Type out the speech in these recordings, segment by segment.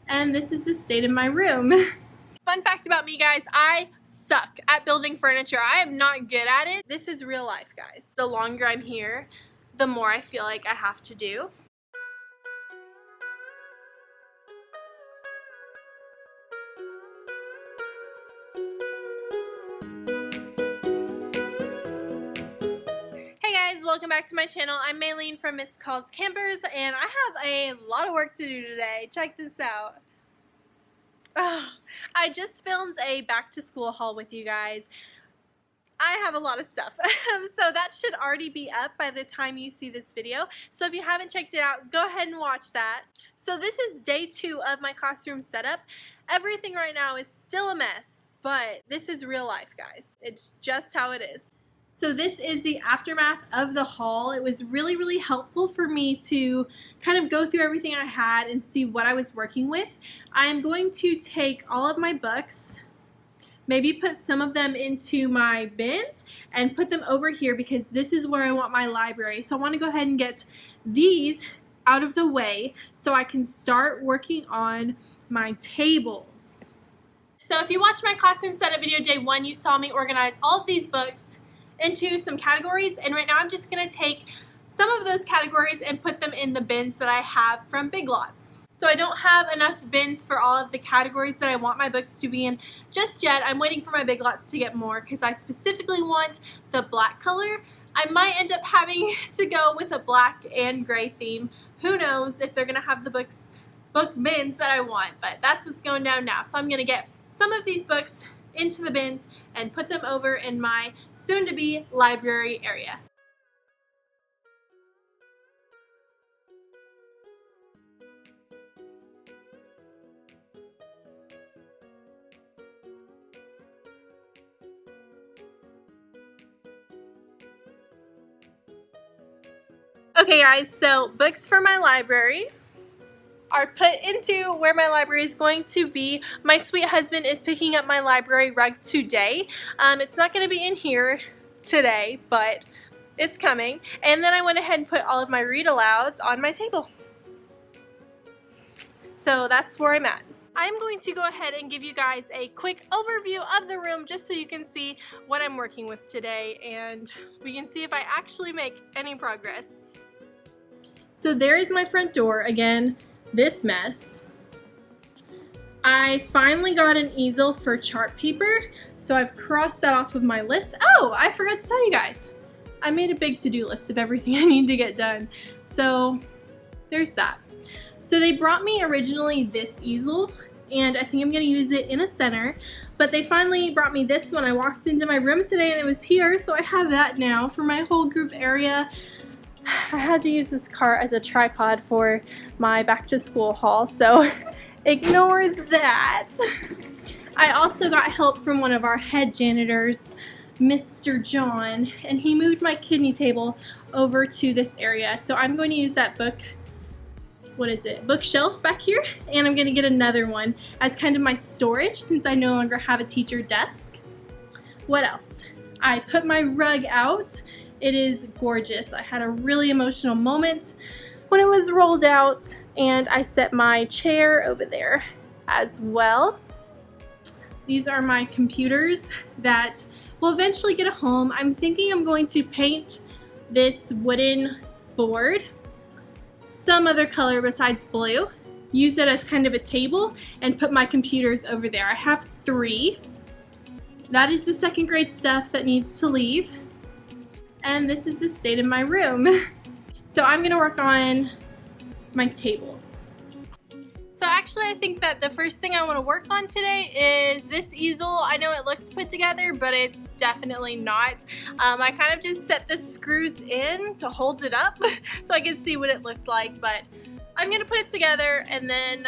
and this is the state of my room. Fun fact about me, guys, I suck at building furniture. I am not good at it. This is real life, guys. The longer I'm here, the more I feel like I have to do. Hey guys, welcome back to my channel. I'm Maylene from Miss Calls Campers, and I have a lot of work to do today. Check this out. I just filmed a back to school haul with you guys. I have a lot of stuff, so that should already be up by the time you see this video. So if you haven't checked it out, go ahead and watch that. So this is day 2 of my classroom setup. Everything right now is still a mess, but this is real life, guys. It's just how it is. So this is the aftermath of the haul. It was really helpful for me to kind of go through everything I had and see what I was working with. I'm going to take all of my books, maybe put some of them into my bins and put them over here because this is where I want my library. So I want to go ahead and get these out of the way so I can start working on my tables. So if you watched my classroom setup video day 1, you saw me organize all of these books into some categories, and right now I'm just going to take some of those categories and put them in the bins that I have from Big Lots. So I don't have enough bins for all of the categories that I want my books to be in just yet. I'm waiting for my Big Lots to get more because I specifically want the black color. I might end up having to go with a black and gray theme. Who knows if they're going to have the book bins that I want, but that's what's going down now. So I'm going to get some of these books into the bins and put them over in my soon-to-be library area. Okay guys, so books for my library are put into where my library is going to be. My sweet husband is picking up my library rug today. It's not going to be in here today, but it's coming. And then I went ahead and put all of my read alouds on my table. So that's where I'm at. I'm going to go ahead and give you guys a quick overview of the room just so you can see what I'm working with today and we can see if I actually make any progress. So there is my front door again. This mess. I finally got an easel for chart paper, so I've crossed that off of my list. Oh, I forgot to tell you guys. I made a big to-do list of everything I need to get done. So there's that. So they brought me originally this easel, and I think I'm going to use it in a center, but they finally brought me this when I walked into my room today and it was here, so I have that now for my whole group area. I had to use this cart as a tripod for my back to school haul, so ignore that. I also got help from one of our head janitors, Mr. John, and he moved my kidney table over to this area. So I'm going to use that bookshelf back here, and I'm going to get another one as kind of my storage since I no longer have a teacher desk. What else? I put my rug out. It is gorgeous. I had a really emotional moment when it was rolled out, and I set my chair over there as well. These are my computers that will eventually get a home. I'm thinking I'm going to paint this wooden board some other color besides blue, use it as kind of a table, and put my computers over there. I have 3. That is the second grade stuff that needs to leave. And this is the state of my room. So I'm gonna work on my tables. So actually I think that the first thing I want to work on today is this easel. I know it looks put together, but it's definitely not. I kind of just set the screws in to hold it up so I can see what it looked like, but I'm gonna put it together and then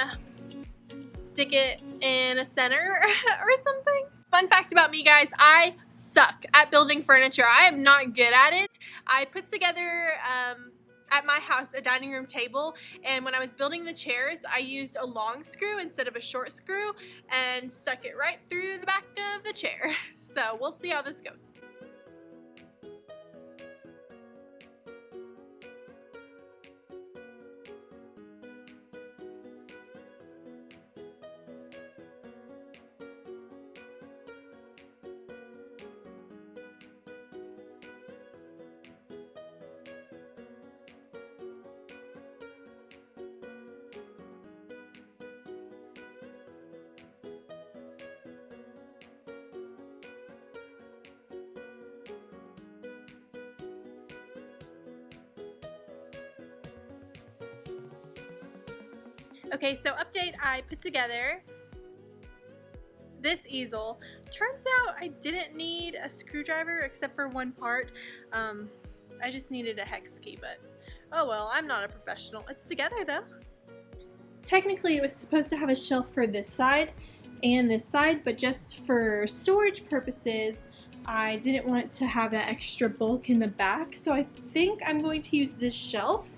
stick it in a center or something. Fun fact about me, guys, I suck at building furniture. I am not good at it. I put together at my house a dining room table, and when I was building the chairs I used a long screw instead of a short screw and stuck it right through the back of the chair. So we'll see how this goes. Okay, so update, I put together this easel. Turns out I didn't need a screwdriver except for one part. I just needed a hex key, but oh well, I'm not a professional. It's together though. Technically it was supposed to have a shelf for this side and this side, but just for storage purposes I didn't want it to have that extra bulk in the back, so I think I'm going to use this shelf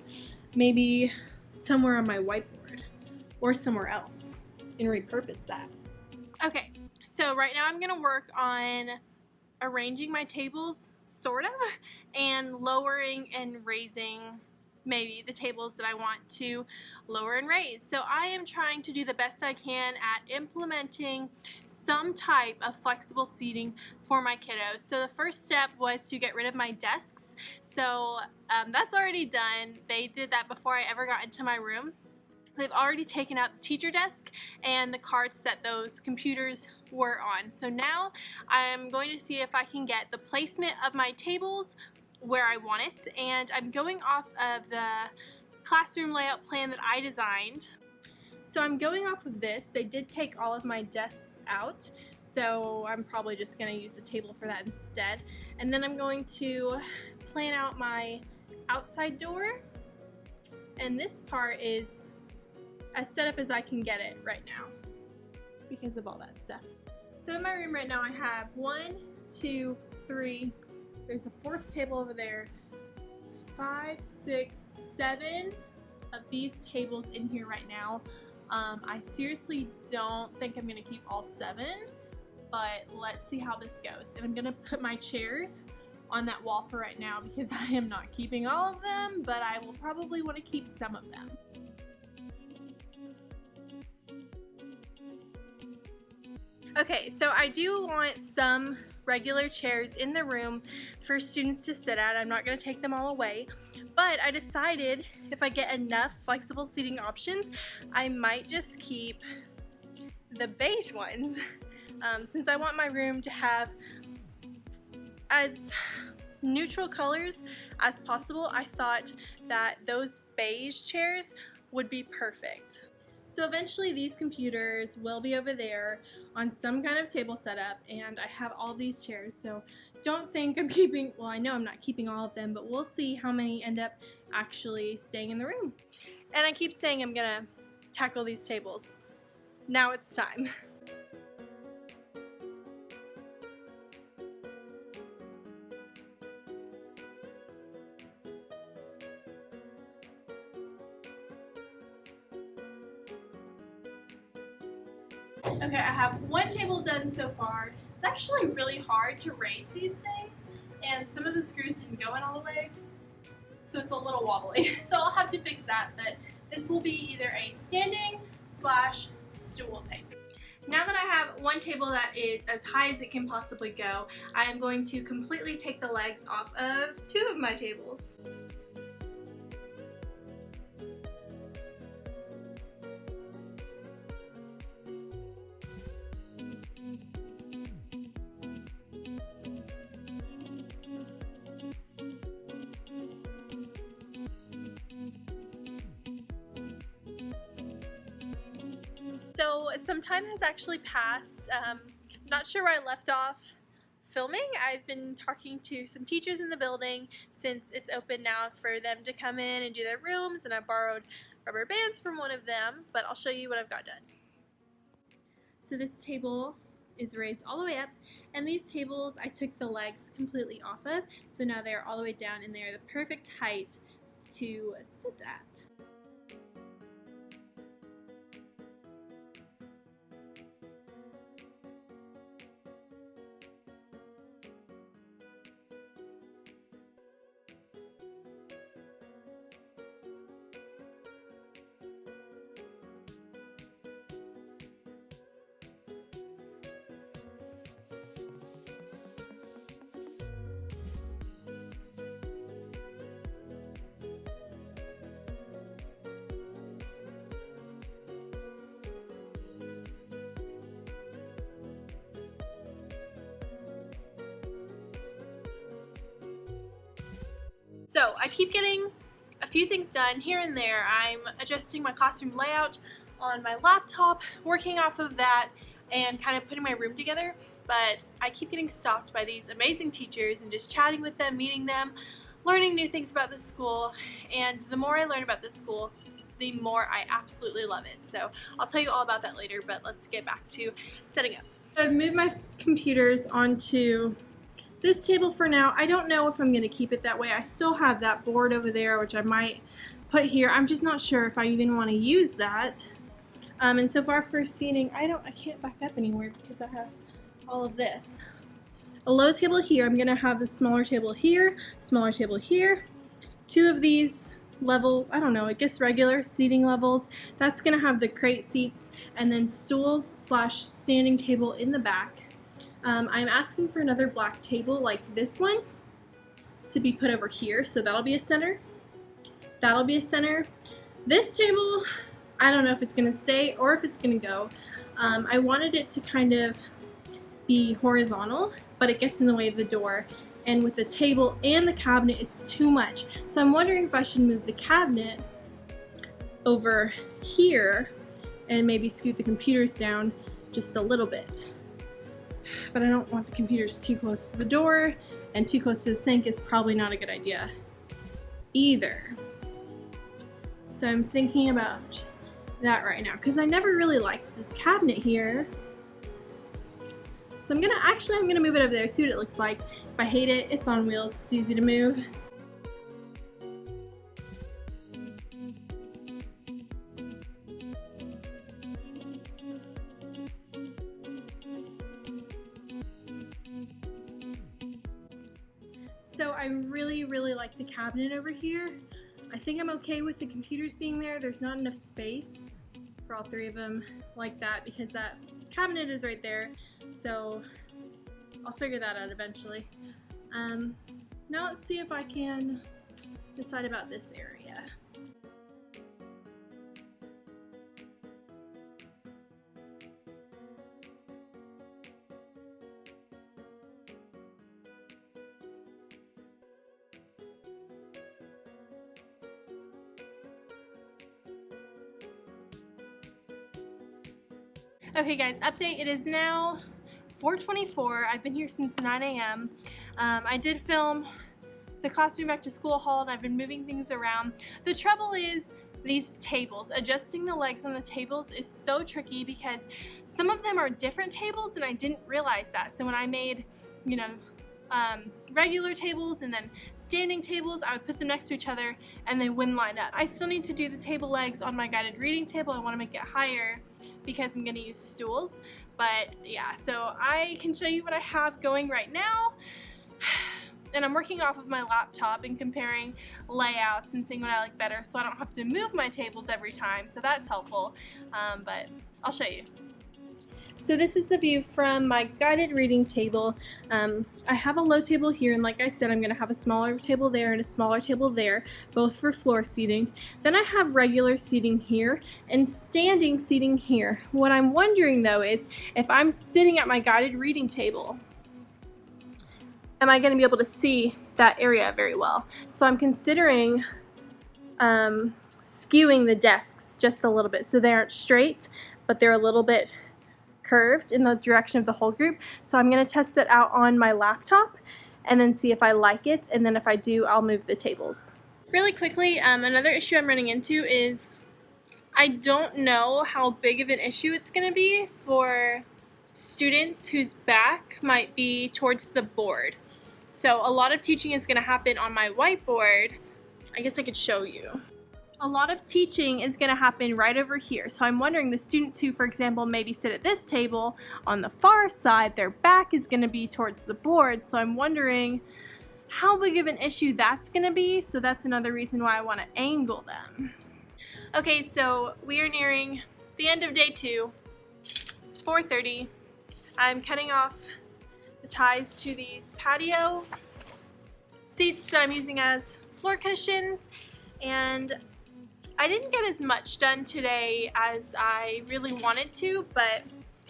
maybe somewhere on my whiteboard or somewhere else and repurpose that. Okay, so right now I'm gonna work on arranging my tables, sort of, and lowering and raising maybe the tables that I want to lower and raise. So I am trying to do the best I can at implementing some type of flexible seating for my kiddos. So the first step was to get rid of my desks. So that's already done. They did that before I ever got into my room. They've already taken out the teacher desk and the carts that those computers were on. So now I'm going to see if I can get the placement of my tables where I want it, and I'm going off of the classroom layout plan that I designed. So I'm going off of this. They did take all of my desks out, so I'm probably just going to use the table for that instead. And then I'm going to plan out my outside door, and this part is as set up as I can get it right now because of all that stuff. So in my room right now I have 1, 2, 3, there's a 4th table over there, 5, 6, 7 of these tables in here right now. I seriously don't think I'm gonna keep all 7, but let's see how this goes. And I'm gonna put my chairs on that wall for right now because I am not keeping all of them, but I will probably want to keep some of them. Okay, so I do want some regular chairs in the room for students to sit at. I'm not going to take them all away, but I decided if I get enough flexible seating options, I might just keep the beige ones. Since I want my room to have as neutral colors as possible, I thought that those beige chairs would be perfect. So eventually these computers will be over there on some kind of table setup, and I have all these chairs, so don't think I'm keeping, well, I know I'm not keeping all of them, but we'll see how many end up actually staying in the room. And I keep saying I'm gonna tackle these tables. Now it's time. Okay, I have one table done so far. It's actually really hard to raise these things, and some of the screws didn't go in all the way, so it's a little wobbly. So I'll have to fix that, but this will be either a standing / stool table. Now that I have one table that is as high as it can possibly go, I am going to completely take the legs off of 2 of my tables. So some time has actually passed. Not sure where I left off filming. I've been talking to some teachers in the building since it's open now for them to come in and do their rooms, and I borrowed rubber bands from one of them, but I'll show you what I've got done. So this table is raised all the way up, and these tables I took the legs completely off of, so now they're all the way down and they're the perfect height to sit at. So I keep getting a few things done here and there. I'm adjusting my classroom layout on my laptop, working off of that and kind of putting my room together, but I keep getting stopped by these amazing teachers and just chatting with them, meeting them, learning new things about this school, and the more I learn about this school, the more I absolutely love it. So I'll tell you all about that later, but let's get back to setting up. I've moved my computers onto this table for now. I don't know if I'm going to keep it that way. I still have that board over there, which I might put here. I'm just not sure if I even want to use that. And so far for seating, I can't back up anywhere because I have all of this. A low table here. I'm going to have the smaller table here, smaller table here. Two of these level, I don't know, I guess regular seating levels. That's going to have the crate seats, and then stools / standing table in the back. I'm asking for another black table like this one to be put over here, so that'll be a center. That'll be a center. This table, I don't know if it's going to stay or if it's going to go. I wanted it to kind of be horizontal, but it gets in the way of the door. And with the table and the cabinet, it's too much. So I'm wondering if I should move the cabinet over here and maybe scoot the computers down just a little bit. But I don't want the computers too close to the door, and too close to the sink is probably not a good idea either. So I'm thinking about that right now because I never really liked this cabinet here. So I'm gonna move it over there, see what it looks like. If I hate it, it's on wheels, it's easy to move. So I really like the cabinet over here. I think I'm okay with the computers being there. There's not enough space for all three of them like that because that cabinet is right there. So I'll figure that out eventually. Now let's see if I can decide about this area. Okay guys, update. It is now 4:24. I've been here since 9 a.m. I did film the classroom back to school haul and I've been moving things around. The trouble is these tables. Adjusting the legs on the tables is so tricky because some of them are different tables and I didn't realize that. So when I made, regular tables and then standing tables, I would put them next to each other and they wouldn't line up. I still need to do the table legs on my guided reading table. I want to make it higher because I'm going to use stools. But yeah, so I can show you what I have going right now. And I'm working off of my laptop and comparing layouts and seeing what I like better so I don't have to move my tables every time. So that's helpful, but I'll show you. So this is the view from my guided reading table. I have a low table here, and like I said, I'm going to have a smaller table there and a smaller table there, both for floor seating. Then I have regular seating here and standing seating here. What I'm wondering though is if I'm sitting at my guided reading table, am I going to be able to see that area very well? So I'm considering skewing the desks just a little bit so they aren't straight, but they're a little bit curved in the direction of the whole group. So I'm going to test it out on my laptop and then see if I like it, and then if I do, I'll move the tables. Really quickly, another issue I'm running into is I don't know how big of an issue it's going to be for students whose back might be towards the board. So a lot of teaching is going to happen on my whiteboard. I guess I could show you. A lot of teaching is going to happen right over here. So I'm wondering the students who, for example, maybe sit at this table on the far side, their back is going to be towards the board. So I'm wondering how big of an issue that's going to be. So that's another reason why I want to angle them. Okay, so we are nearing the end of day 2. It's 4:30. I'm cutting off the ties to these patio seats that I'm using as floor cushions, and I didn't get as much done today as I really wanted to, but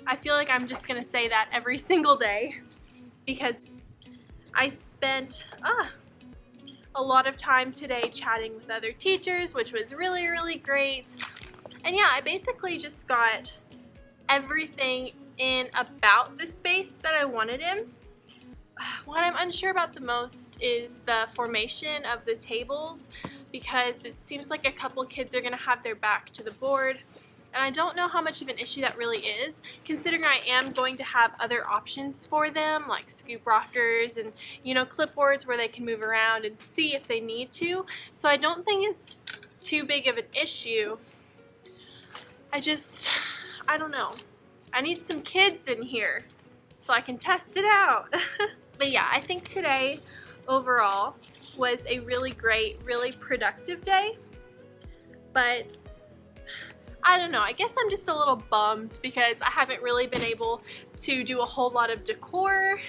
I feel like I'm just gonna say that every single day because I spent a lot of time today chatting with other teachers, which was really great. And yeah, I basically just got everything in about the space that I wanted in. What I'm unsure about the most is the formation of the tables, because it seems like a couple kids are going to have their back to the board, and I don't know how much of an issue that really is, considering I am going to have other options for them, like scoop rockers and, you know, clipboards where they can move around and see if they need to. So I don't think it's too big of an issue. I don't know. I need some kids in here so I can test it out. But yeah, I think today overall was a really great, really productive day. But I don't know, I guess I'm just a little bummed because I haven't really been able to do a whole lot of decor,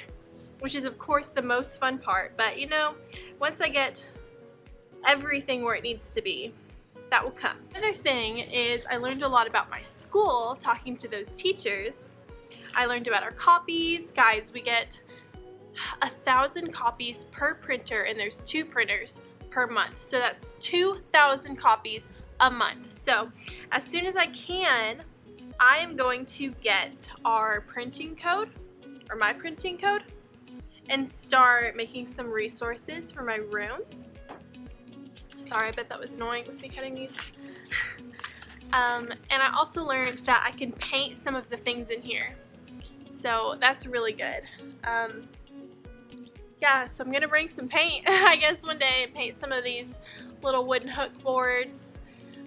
which is of course the most fun part. But you know, once I get everything where it needs to be, that will come. Another thing is I learned a lot about my school talking to those teachers. I learned about our copies. Guys, we get 1,000 copies per printer, and there's 2 printers per month. So that's 2,000 copies a month. So as soon as I can, I am going to get our printing code, or my printing code, and start making some resources for my room. Sorry, I bet that was annoying with me cutting these. And I also learned that I can paint some of the things in here. So that's really good. Yeah, so I'm gonna bring some paint, I guess, one day and paint some of these little wooden hook boards.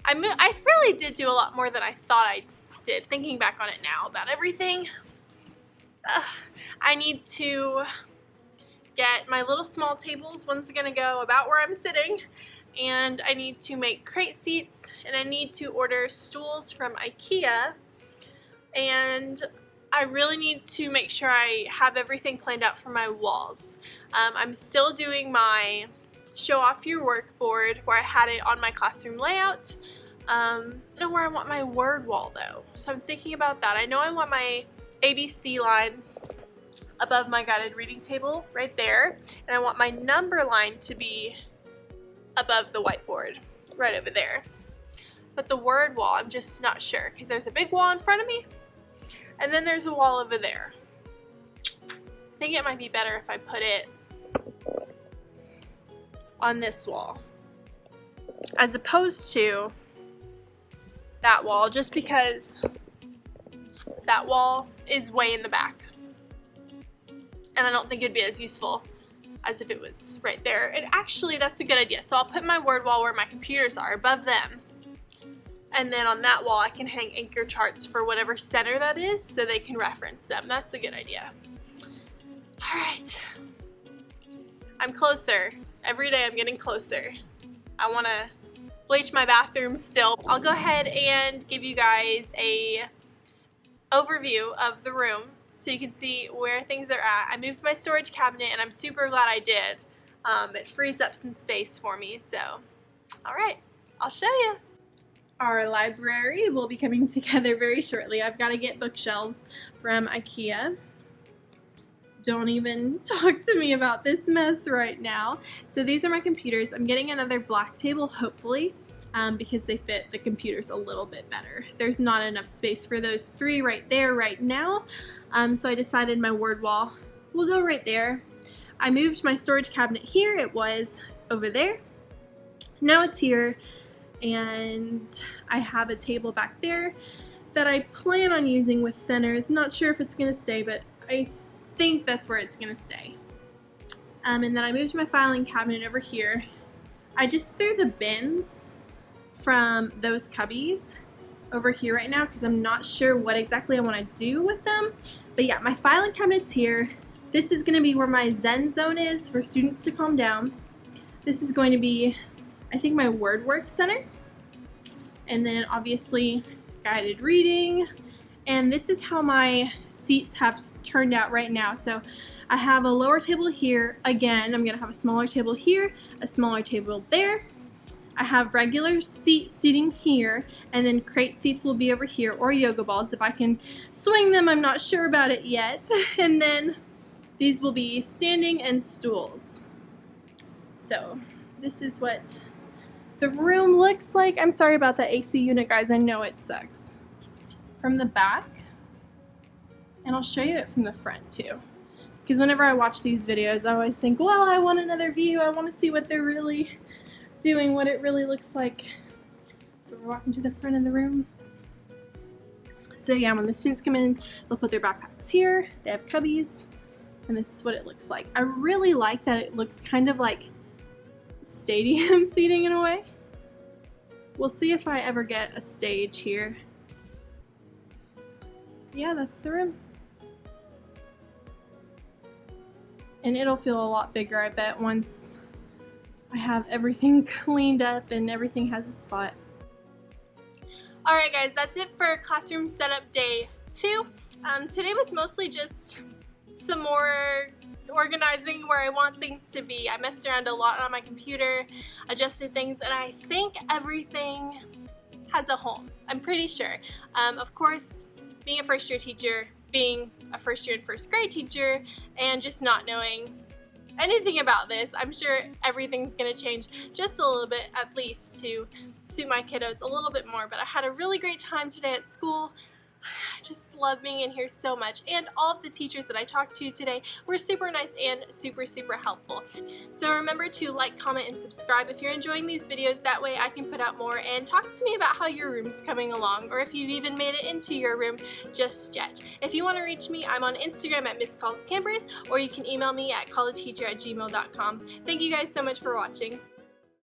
I really did do a lot more than I thought I did, thinking back on it now about everything. I need to get my little small tables. One's gonna go about where I'm sitting, and I need to make crate seats, and I need to order stools from IKEA, and I really need to make sure I have everything planned out for my walls. I'm still doing my show off your work board where I had it on my classroom layout. I don't know where I want my word wall though, so I'm thinking about that. I know I want my ABC line above my guided reading table right there, and I want my number line to be above the whiteboard right over there. But the word wall, I'm just not sure, because there's a big wall in front of me and then there's a wall over there. I think it might be better if I put it on this wall as opposed to that wall, just because that wall is way in the back and I don't think it'd be as useful as if it was right there. And actually that's a good idea. So I'll put my word wall where my computers are, above them. And then on that wall I can hang anchor charts for whatever center that is so they can reference them. That's a good idea. Alright. I'm closer. Every day I'm getting closer. I want to bleach my bathroom still. I'll go ahead and give you guys a overview of the room so you can see where things are at. I moved my storage cabinet and I'm super glad I did. It frees up some space for me. So, alright, I'll show you. Our library will be coming together very shortly. I've got to get bookshelves from IKEA. Don't even talk to me about this mess right now. So these are my computers. I'm getting another black table, hopefully, because they fit the computers a little bit better. There's not enough space for those 3 right there right now. So I decided my word wall will go right there. I moved my storage cabinet here. It was over there. Now it's here. And I have a table back there that I plan on using with centers. Not sure if it's going to stay, but I think that's where it's going to stay. And then I moved my filing cabinet over here. I just threw the bins from those cubbies over here right now because I'm not sure what exactly I want to do with them. But yeah, my filing cabinet's here. This is going to be where my Zen zone is for students to calm down. This is going to be, I think, my word work center. And then obviously guided reading. And this is how my seats have turned out right now. So I have a lower table here. Again, I'm gonna have a smaller table here, a smaller table there. I have regular seating here, and then crate seats will be over here, or yoga balls if I can swing them. I'm not sure about it yet. And then these will be standing and stools. So this is what the room looks like. I'm sorry about the AC unit, guys. I know it sucks. From the back, and I'll show you it from the front too. Because whenever I watch these videos, I always think, well, I want another view. I want to see what they're really doing, what it really looks like. So we're walking to the front of the room. So yeah, when the students come in, they'll put their backpacks here. They have cubbies, and this is what it looks like. I really like that it looks kind of like stadium seating in a way. We'll see if I ever get a stage here. Yeah, that's the room. And it'll feel a lot bigger, I bet, once I have everything cleaned up and everything has a spot. Alright guys, that's it for classroom setup day 2. Today was mostly just some more organizing where I want things to be. I messed around a lot on my computer, adjusted things, and I think everything has a home. I'm pretty sure. Of course, being a first year teacher, being a first year and first grade teacher, and just not knowing anything about this, I'm sure everything's gonna change just a little bit, at least to suit my kiddos a little bit more. But I had a really great time today at school. I just love being in here so much, and all of the teachers that I talked to today were super nice and super helpful. So remember to like, comment, and subscribe if you're enjoying these videos. That way I can put out more, and talk to me about how your room's coming along, or if you've even made it into your room just yet. If you want to reach me, I'm on Instagram at MissCallsCampers, or you can email me at calltheteacher@gmail.com. Thank you guys so much for watching.